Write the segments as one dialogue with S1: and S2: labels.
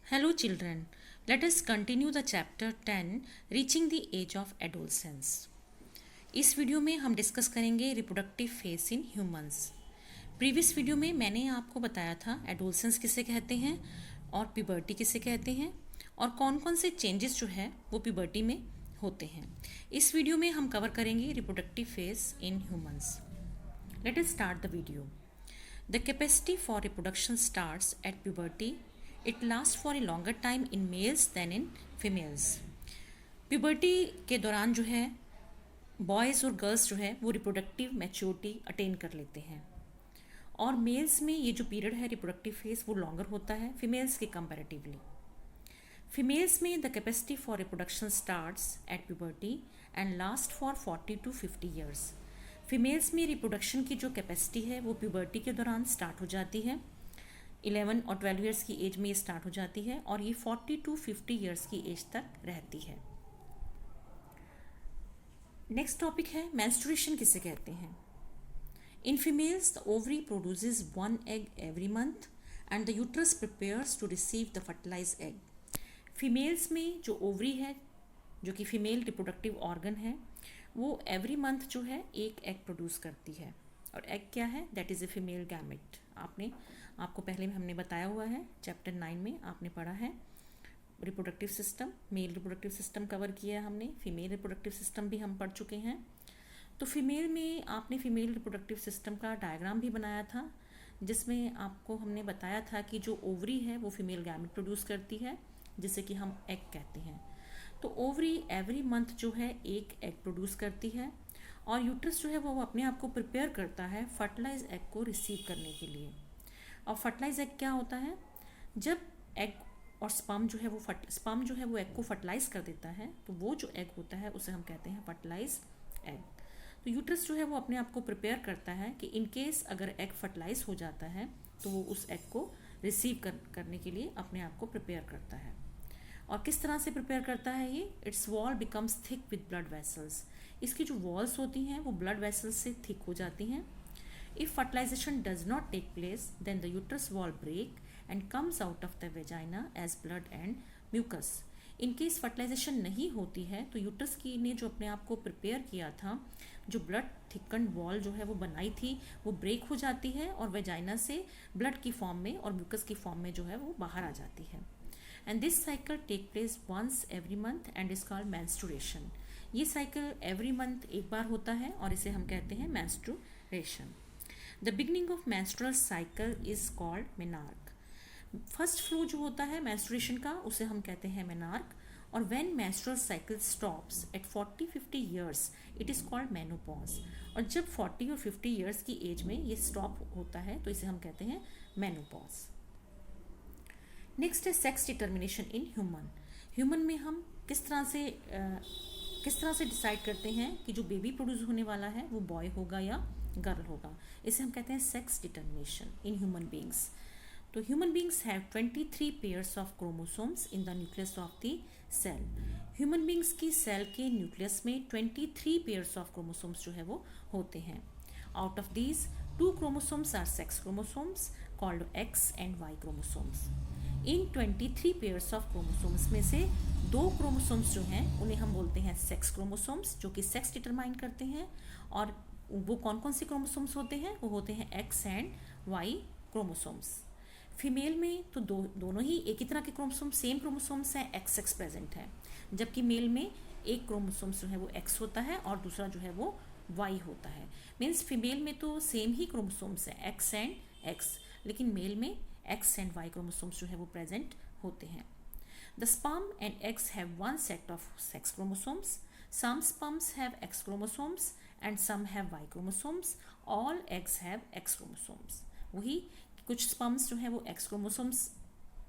S1: Hello, children. Let us continue the chapter 10 Reaching the Age of Adolescence. इस video में हम discuss करेंगे reproductive phase in humans. Previous video में मैंने आपको बताया था एडोलसेंस किसे कहते हैं और प्यूबर्टी किसे कहते हैं और कौन कौन से चेंजेस जो है वो प्यूबर्टी में होते हैं। इस वीडियो में हम कवर करेंगे reproductive phase in humans. Let us start the video. The capacity for reproduction starts at puberty. It lasts for a longer time in males than in females. Puberty के दौरान जो है बॉयज़ और girls जो है वो reproductive maturity attain कर लेते हैं और मेल्स में ये जो पीरियड है रिप्रोडक्टिव फेज वो लॉन्गर होता है फीमेल्स के कंपैरेटिवली। फीमेल्स में the capacity for reproduction starts at puberty and last for 40 to 50 years. Females में रिप्रोडक्शन की जो कैपेसिटी है वो प्यूबर्टी के दौरान स्टार्ट हो जाती है। 11 और 12 ईयर्स की एज में ये स्टार्ट हो जाती है और ये 40 to 50 ईयर्स की एज तक रहती है। नेक्स्ट टॉपिक है मेंस्ट्रुएशन किसे कहते हैं। In females the ovary produces one egg every month and the uterus prepares to receive the fertilised egg. Females में जो ओवरी है जो कि फीमेल रिप्रोडक्टिव ऑर्गन है वो एवरी मंथ जो है एक एग प्रोड्यूस करती है और एग क्या है that is a female gamete. आपको पहले में हमने बताया हुआ है चैप्टर 9 में आपने पढ़ा है reproductive system. Male reproductive system cover किया है हमने, फीमेल रिप्रोडक्टिव सिस्टम भी हम पढ़ चुके हैं। तो फीमेल में आपने फीमेल रिप्रोडक्टिव सिस्टम का डायग्राम भी बनाया था जिसमें आपको हमने बताया था कि जो ओवरी है वो फीमेल गैमेट प्रोड्यूस करती है जिसे कि हम एग कहते हैं। तो ओवरी एवरी मंथ जो है एक एग प्रोड्यूस करती है और यूट्रस जो है वो अपने आप को प्रिपेयर करता है फर्टिलाइज एग को रिसीव करने के लिए। और फर्टिलाइज एग क्या होता है, जब एग और स्पर्म जो है वो स्पर्म जो है वो एग को फर्टिलाइज कर देता है तो वो जो एग होता है उसे हम कहते हैं फर्टिलाइज एग। तो यूट्रस जो है वो अपने आप को प्रिपेयर करता है कि इन केस अगर एग फर्टिलाइज हो जाता है तो वो उस एग को रिसीव करने के लिए अपने आप को प्रिपेयर करता है। और किस तरह से प्रिपेयर करता है ये, it's wall becomes thick with blood vessels. इसकी जो वॉल्स होती हैं वो ब्लड वेसल्स से थिक हो जाती हैं। If fertilisation does not take place then the uterus wall break and comes out of the vagina as blood and mucus. In case fertilisation नहीं होती है तो यूट्रस की ने जो अपने आप को प्रिपेयर किया था, जो ब्लड थिकन वॉल जो है वो बनाई थी वो ब्रेक हो जाती है और वेजाइना से ब्लड की फॉर्म में और म्यूकस की फॉर्म में जो है वो बाहर आ जाती है। And this cycle take place once every month and is called menstruation. ये साइकिल एवरी मंथ एक बार होता है और इसे हम कहते हैं menstruation. The beginning of menstrual cycle is called menarche. First flow जो होता है मेंस्ट्रुएशन का उसे हम कहते हैं मेनार्क। और when menstrual cycle stops at 40-50 years it is called menopause. और जब 40 और 50 ईयर्स की एज में ये स्टॉप होता है तो इसे हम कहते हैं मेनोपॉज। नेक्स्ट है sex determination in human. Human में हम किस तरह से डिसाइड करते हैं कि जो बेबी प्रोड्यूस होने वाला है वो बॉय होगा या गर्ल होगा, इसे हम कहते हैं sex determination in human beings. तो human beings have 23 pairs of chromosomes in the nucleus of the cell. Human beings की सेल के न्यूक्लियस में 23 पेयर्स ऑफ क्रोमोसोम्स जो है वो होते हैं। Out of these 2 chromosomes are sex chromosomes called X and Y chromosomes. In 23 pairs of chromosomes में से 2 क्रोमोसोम्स जो हैं उन्हें हम बोलते हैं सेक्स क्रोमोसोम्स जो कि सेक्स डिटरमाइन करते हैं। और वो कौन कौन से क्रोमोसोम्स होते हैं, वो होते हैं X and Y chromosomes. Female में तो दोनों ही एक ही तरह के क्रोमोसोम सेम क्रोमोसोम्स हैं, एक्स एक्स प्रेजेंट है, जबकि मेल में एक क्रोमोसोम्स जो है वो एक्स होता है और दूसरा जो है वो वाई होता है। मीन्स फीमेल में तो सेम ही क्रोमोसोम्स हैं एक्स एंड एक्स, लेकिन मेल में एक्स एंड वाई क्रोमोसोम्स जो है वो प्रेजेंट होते हैं। The sperm and eggs have one set of sex chromosomes. Some sperms have X chromosomes and some have Y chromosomes. All eggs have X chromosomes. वही कुछ sperms जो है वो एक्स क्रोमोसोम्स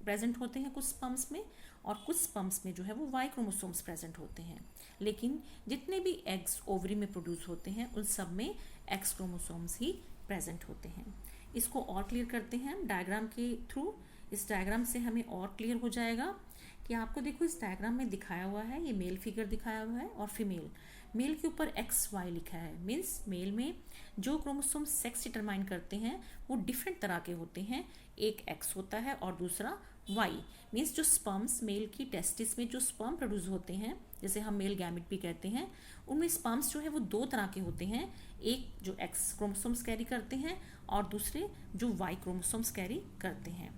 S1: प्रेजेंट होते हैं कुछ स्पर्म्स में, और कुछ स्पर्म्स में जो है वो वाई क्रोमोसोम्स प्रेजेंट होते हैं। लेकिन जितने भी एग्स ओवरी में प्रोड्यूस होते हैं उन सब में एक्स क्रोमोसोम्स ही प्रेजेंट होते हैं। इसको और क्लियर करते हैं हम डायग्राम के थ्रू। इस डायग्राम से हमें और क्लियर हो जाएगा कि आपको देखो इस डायग्राम में दिखाया हुआ है, ये मेल फिगर दिखाया हुआ है और फीमेल। मेल के ऊपर एक्स वाई लिखा है, मीन्स मेल में जो क्रोमोसोम सेक्स डिटरमाइन करते हैं वो डिफरेंट तरह के होते हैं। एक एक्स होता है और दूसरा वाई मीन्स जो स्पर्म्स मेल की टेस्टिस में जो स्पर्म प्रोड्यूस होते हैं, जैसे हम मेल गैमेट भी कहते हैं, उनमें स्पर्म्स जो है वो दो तरह के होते हैं, एक जो एक्स क्रोमोसोम्स कैरी करते हैं और दूसरे जो वाई क्रोमोसोम्स कैरी करते हैं।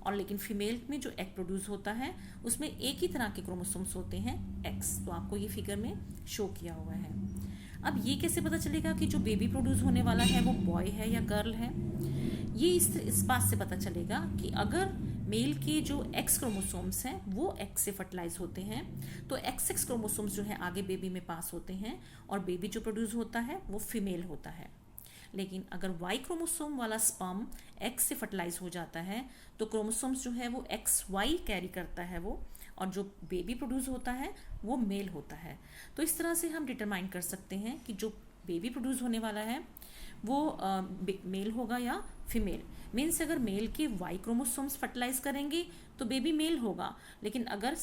S1: और लेकिन फीमेल में जो एग प्रोड्यूस होता है उसमें एक ही तरह के क्रोमोसोम्स होते हैं, एक्स। तो आपको ये फिगर में शो किया हुआ है। अब ये कैसे पता चलेगा कि जो बेबी प्रोड्यूस होने वाला है वो बॉय है या गर्ल है? ये इस बात से पता चलेगा कि अगर मेल के जो एक्स क्रोमोसोम्स हैं वो एक्स से फर्टिलाइज होते हैं तो एक्स क्रोमोसोम्स जो है आगे बेबी में पास होते हैं और बेबी जो प्रोड्यूस होता है वो फीमेल होता है। लेकिन अगर वाई क्रोमोसोम वाला स्पर्म एक्स से फर्टिलाइज हो जाता है तो क्रोमोसोम्स जो है वो एक्स वाई कैरी करता है वो, और जो बेबी प्रोड्यूस होता है वो मेल होता है। तो इस तरह से हम डिटरमाइन कर सकते हैं कि जो बेबी प्रोड्यूस होने वाला है वो मेल होगा या फीमेल। मीन्स अगर मेल के वाई क्रोमोसोम्स फर्टिलाइज करेंगे तो बेबी मेल होगा, लेकिन अगर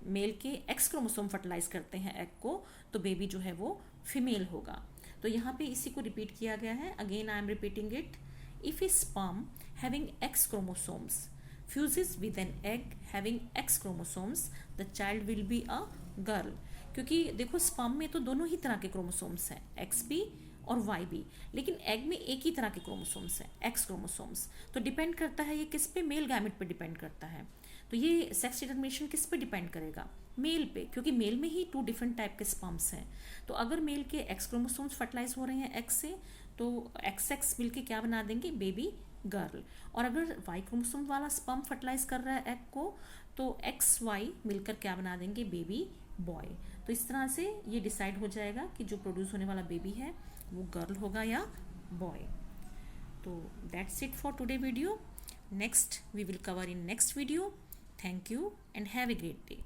S1: मेल के एक्स क्रोमोसोम फर्टिलाइज करते हैं एग को तो बेबी जो है वो फीमेल होगा। तो यहाँ पे इसी को रिपीट किया गया है। Again I am repeating it. If A sperm having x chromosomes fuses with an egg having X chromosomes, the child will be a girl। क्योंकि देखो स्पर्म में तो दोनों ही तरह के क्रोमोसोम्स हैं, एक्स भी और वाई भी, लेकिन एग में एक ही तरह के क्रोमोसोम्स हैं, एक्स क्रोमोसोम्स। तो डिपेंड करता है ये किस पे, मेल गैमेट पे डिपेंड करता है। तो ये सेक्स डिटर्मिनेशन किस पे डिपेंड करेगा? मेल पे, क्योंकि मेल में ही 2 डिफरेंट टाइप के स्पर्म्स हैं। तो अगर मेल के एक्स क्रोमोसोम्स फर्टिलाइज हो रहे हैं एक्स से तो एक्स एक्स मिल के क्या बना देंगे, बेबी गर्ल। और अगर वाई क्रोमोसोम वाला स्पर्म फर्टिलाइज कर रहा है एग को तो एक्स वाई मिलकर क्या बना देंगे, बेबी बॉय। तो इस तरह से ये डिसाइड हो जाएगा कि जो प्रोड्यूस होने वाला बेबी है वो गर्ल होगा या बॉय। तो that's it for today video. Next we will cover in next video. Thank you and have a great day.